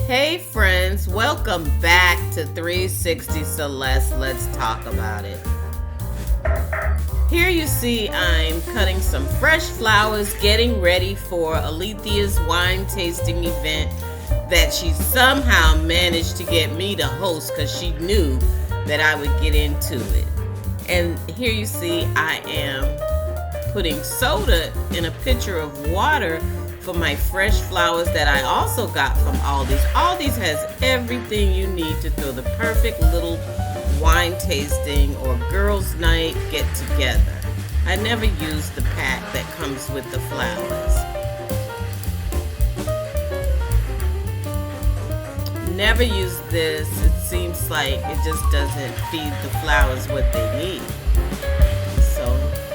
Hey friends, welcome back to 360 Celeste. Let's talk about it. Here you see I'm cutting some fresh flowers, getting ready for Alethea's wine tasting event that she somehow managed to get me to host because she knew that I would get into it. And here you see I am putting soda in a pitcher of water for my fresh flowers that I also got from Aldi's. Aldi's has everything you need to throw the perfect little wine tasting or girls' night get together. I never use the pack that comes with the flowers. Never use this. It seems like it just doesn't feed the flowers what they need. So,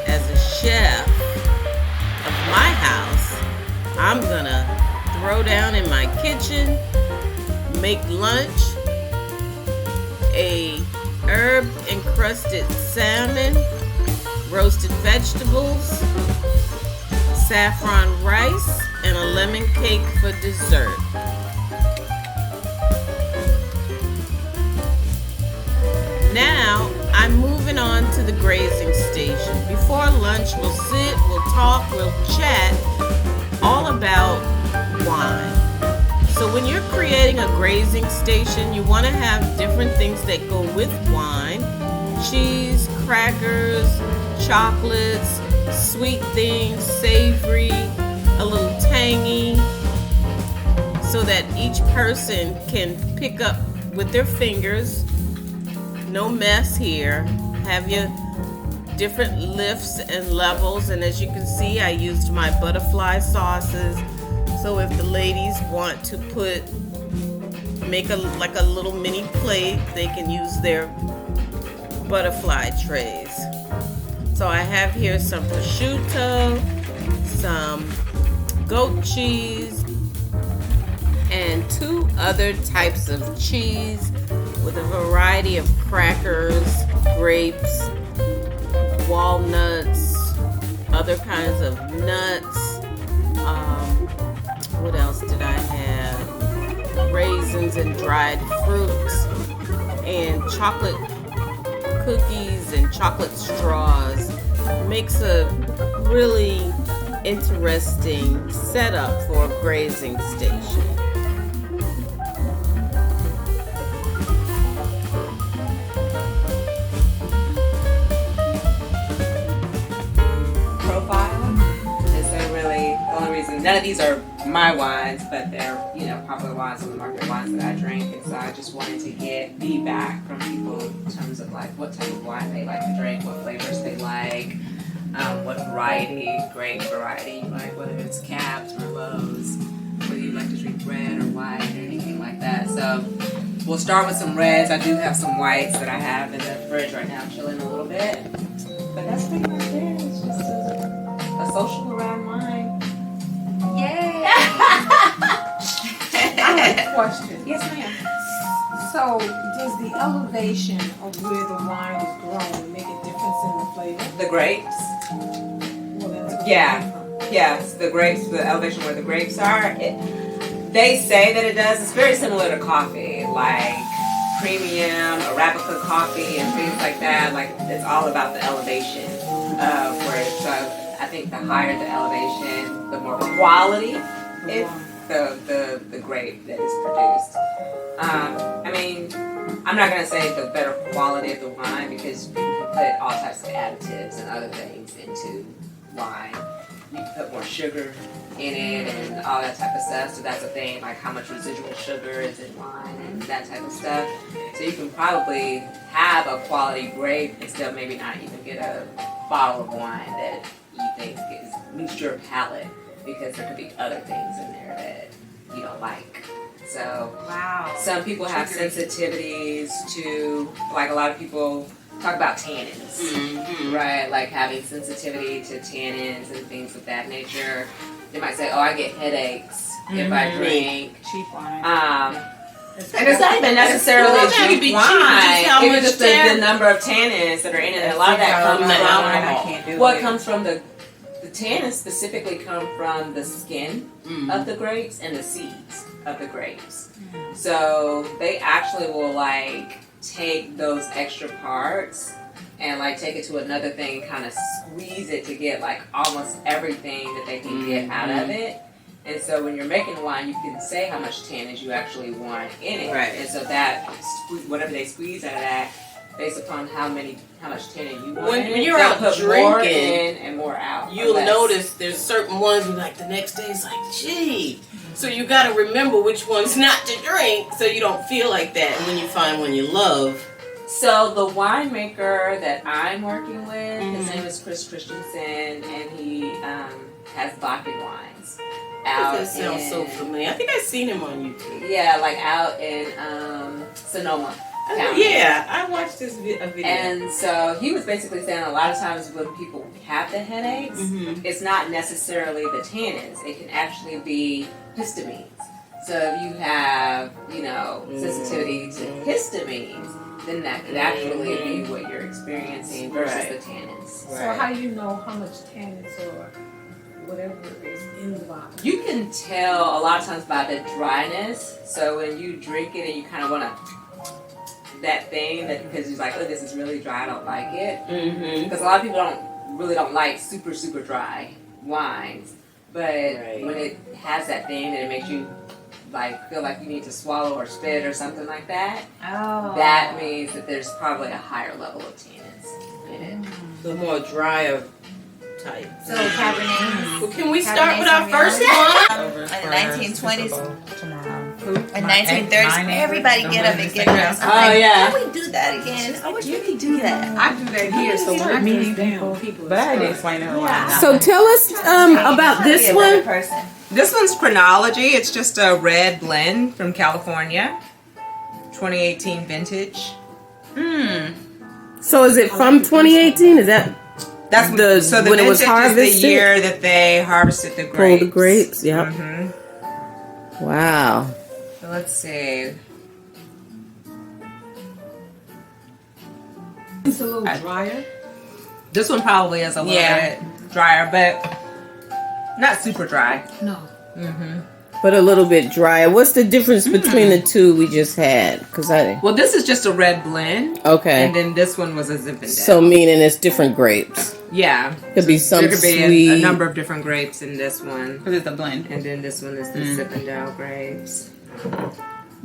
as a chef of my house, I'm gonna throw down in my kitchen, make lunch, a herb encrusted salmon, roasted vegetables, saffron rice, and a lemon cake for dessert. Now, I'm moving on to the grazing station. Before lunch, we'll sit, we'll talk, we'll chat all about wine. So when you're creating a grazing station, you want to have different things that go with wine. Cheese, crackers, chocolates, sweet things, savory, a little tangy, so that each person can pick up with their fingers. No mess here. Have your different lifts and levels, and as you can see, I used my butterfly sauces. So if the ladies want to make a little mini plate, they can use their butterfly trays. So I have here some prosciutto, some goat cheese, and 2 other types of cheese with a variety of crackers, grapes, walnuts, other kinds of nuts. What else did I have? Raisins and dried fruits, and chocolate cookies and chocolate straws. Makes a really interesting setup for a grazing station. None of these are my wines, but they're, popular wines on the market, wines that I drink. And so I just wanted to get feedback from people in terms of like what type of wine they like to drink, what flavors they like, what variety, grape variety you like, whether it's Cabs, Merlots, whether you like to drink red or white or anything like that. So we'll start with some reds. I do have some whites that I have in the fridge right now, chilling a little bit. But that's pretty much it. It's just a social around wine. Yay! I have a question. Yes, ma'am. So, does the elevation of where the wine is grown make a difference in the flavor? The grapes? Well, that's Yes, the grapes, the elevation where the grapes are. They say that it does. It's very similar to coffee, like premium, Arabica coffee, and things like that. Like, it's all about the elevation of where it's. I think the higher the elevation, the more quality it's the grape that is produced. I'm not going to say the better quality of the wine because you can put all types of additives and other things into wine. You can put more sugar in it and all that type of stuff. So that's a thing, like how much residual sugar is in wine and that type of stuff. So you can probably have a quality grape and still maybe not even get a bottle of wine that you think meets your palate because there could be other things in there that you don't like. So some people have sensitivities to, like a lot of people talk about tannins, right? Like having sensitivity to tannins and things of that nature. They might say, "Oh, I get headaches if I drink cheap wine." And it's not even necessarily cheap wine. It's just the number of tannins that are in it. And a lot of that comes from the alcohol. What comes from the tannins specifically come from the skin of the grapes and the seeds of the grapes. So they actually will like take those extra parts and like take it to another thing, kind of squeeze it to get like almost everything that they can get out of it. And so when you're making wine, you can say how much tannins you actually want in it. Right. And so that whatever they squeeze out of that, based upon how much tannin you want, When you're they'll out put drinking, more in and more out. you'll notice there's certain ones you like the next day it's like, gee. So you got to remember which ones not to drink so you don't feel like that. And when you find one you love. So the winemaker that I'm working with, his name is Chris Christensen, and he has Bakken wines. That sounds so familiar. I think I've seen him on YouTube. Yeah, like out in Sonoma County. Yeah, I watched this video. And so he was basically saying a lot of times when people have the headaches, it's not necessarily the tannins. It can actually be histamines. So if you have, sensitivity to histamines, then that could actually be what you're experiencing versus the tannins. So how do you know how much tannins or whatever is in the bottle? You can tell a lot of times by the dryness. So when you drink it and you kind of want that thing that because you're like, oh, this is really dry, I don't like it. Because a lot of people don't like super, super dry wines. But when it has that thing that it makes you like feel like you need to swallow or spit or something like that, that means that there's probably a higher level of tannins in it. The more drier type. So Cabernet. Well, can we start with our first one? In the 1920s. In 1930s, everybody get up and get dressed. Can we do that again? I wish we could do that. I do that here, so when I meet people, But I had to explain it. Yeah. So tell us about Be this a better one. person. This one's Chronology. It's just a red blend from California, 2018 vintage. So is it from 2018? Is that That's The- so the when it was vintage is harvested? the year that they harvested the grapes. pulled the grapes? Yep. Wow. So let's see. it's a little drier. This one probably is a little bit drier, but not super dry. No. But a little bit drier. What's the difference between the two we just had? Well, this is just a red blend, Okay. and then this one was a Zinfandel. So meaning it's different grapes. yeah, Could be some there could be sweet. a number of different grapes in this one, Because it's a blend. and then this one is the Zinfandel grapes.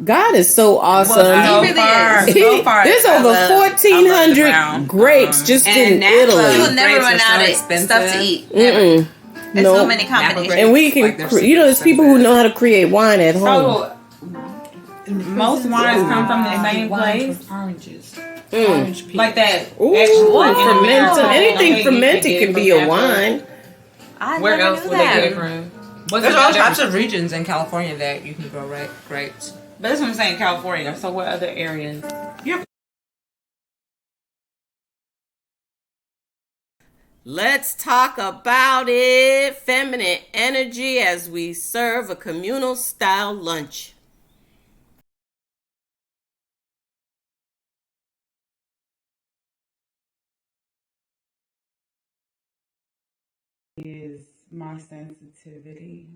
God is so awesome. Well, He really is. So far, There's I over love the 1,400 brown. grapes just and in natural- You Italy. will never Grapes run are so out of expensive. stuff to eat. Never. Mm-mm. There's No. so many combinations. And we can, Like they're there's people who know how to create wine at home. So, most wines come from the same place. Oranges. Mm. Orange peel. Like that. Ooh, actual fermented. Anything Okay, fermented you can get be it a from wine. I Where never else knew would they get it that. from? What's There's the all other- types of regions in California that you can grow grapes. But that's what I'm saying, California. So what other areas? Let's talk about it. Feminine energy as we serve a communal style lunch. Is my sensitivity.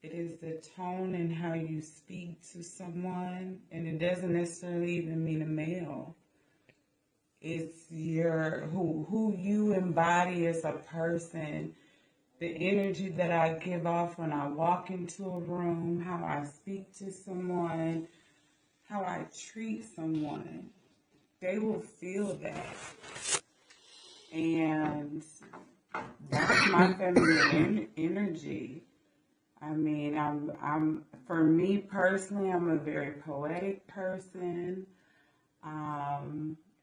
It is the tone and how you speak to someone, and it doesn't necessarily even mean a male. It's your who you embody as a person, the energy that I give off when I walk into a room, how I speak to someone, how I treat someone. They will feel that. And that's my feminine energy. I mean, I'm for me personally, I'm a very poetic person.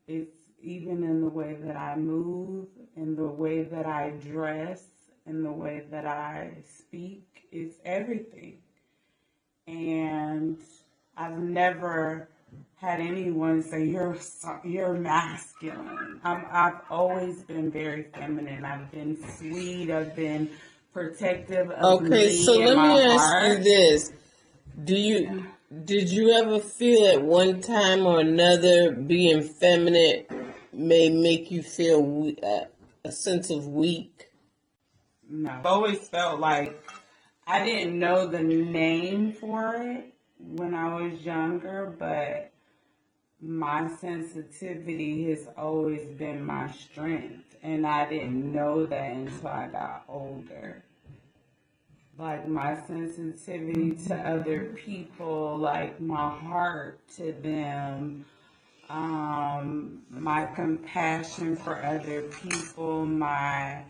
It's even in the way that I move, in the way that I dress, in the way that I speak. It's everything. And I've never had anyone say you're masculine. I've always been very feminine. I've been sweet. I've been protective of me Okay, so and let my me ask heart. you this. Did you ever feel at one time or another being feminine may make you feel a sense of weak? No. I've always felt like I didn't know the name for it when I was younger, but my sensitivity has always been my strength, and I didn't know that until I got older. Like my sensitivity to other people, like my heart to them, my compassion for other people, my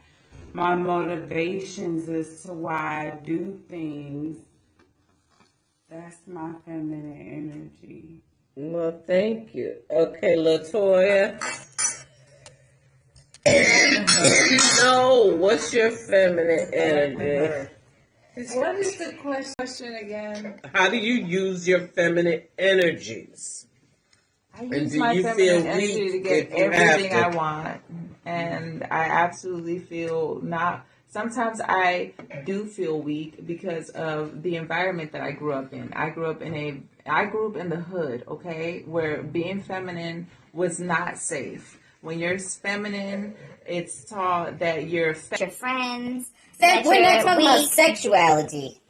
motivations as to why I do things. That's my feminine energy. Well, thank you. Okay, Latoya. No, what's your feminine energy? What is the question again? How do you use your feminine energies? I And use do my you feminine feel energy weak to get if you have everything to? I want. And I absolutely feel not. Sometimes I do feel weak because of the environment that I grew up in. I grew up in the hood, okay, where being feminine was not safe. When you're feminine, it's taught that you're your friends. We're not talking about sexuality.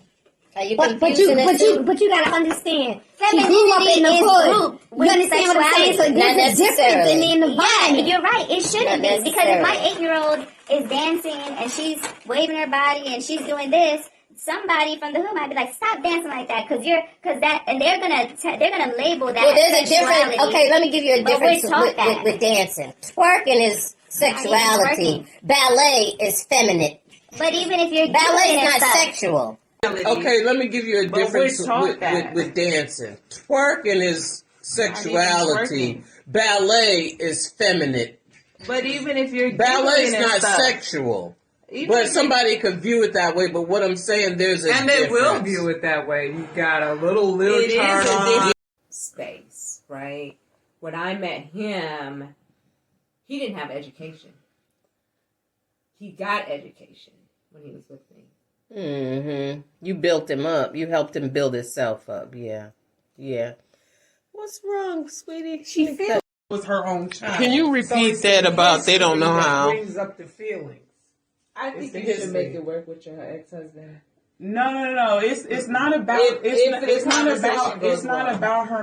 Are you confusing us too? But you gotta understand. She grew up in the hood. You understand what I'm saying? So there's a difference in the environment. Yeah, you're right. It shouldn't be, because if my 8-year-old is dancing and she's waving her body and she's doing this, somebody from the hood might be like, "Stop dancing like that," and they're gonna label that. Well, there's a difference. Okay, let me give you a difference with dancing. Twerking is sexuality. Ballet is feminine. But even if you're ballet is not sexual. Okay, let me give you a difference with dancing. Twerking is sexuality. Ballet is feminine. But even if you're ballet is not sexual. But somebody could view it that way. But what I'm saying, there's a and difference. They will view it that way. You got a little chart on space, right? When I met him, he didn't have education. He got education when he was with me. Mm-hmm. You built him up. You helped him build himself up. Yeah. Yeah. What's wrong, sweetie? She feels it was her own child. Can you repeat that about they don't know how? Brings up the feelings. I think you should make it work with your ex-husband. No. It's not about it's not about her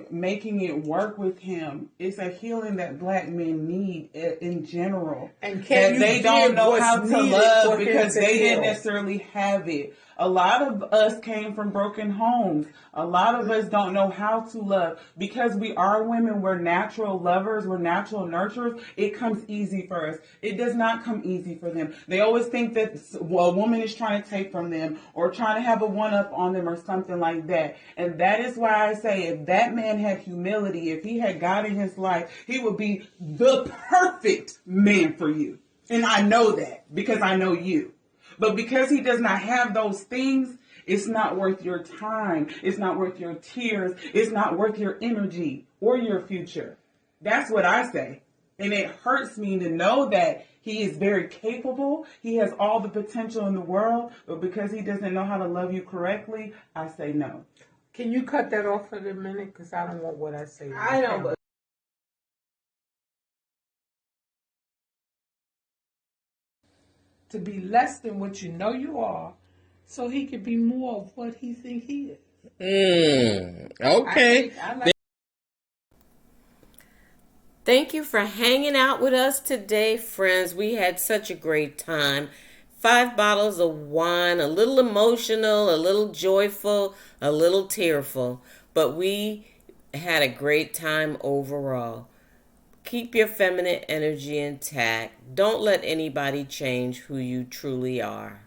making it work with him. It's a healing that black men need in general, and that they don't know how to love because they didn't necessarily have it. A lot of us came from broken homes. A lot of us don't know how to love because we are women. We're natural lovers. We're natural nurturers. It comes easy for us. It does not come easy for them. They always think that a woman is trying to take from them or trying to have a one-up on them or something like that. And that is why I say if that man had humility, if he had God in his life, he would be the perfect man for you. And I know that because I know you. But because he does not have those things, it's not worth your time. It's not worth your tears. It's not worth your energy or your future. That's what I say. And it hurts me to know that he is very capable. He has all the potential in the world. But because he doesn't know how to love you correctly, I say no. Can you cut that off for a minute? Because I don't want what I say. I know. To be less than what you know you are, so he could be more of what he think he is. Okay. Thank you for hanging out with us today, friends. We had such a great time. 5 bottles of wine, a little emotional, a little joyful, a little tearful, but we had a great time overall. Keep your feminine energy intact. Don't let anybody change who you truly are.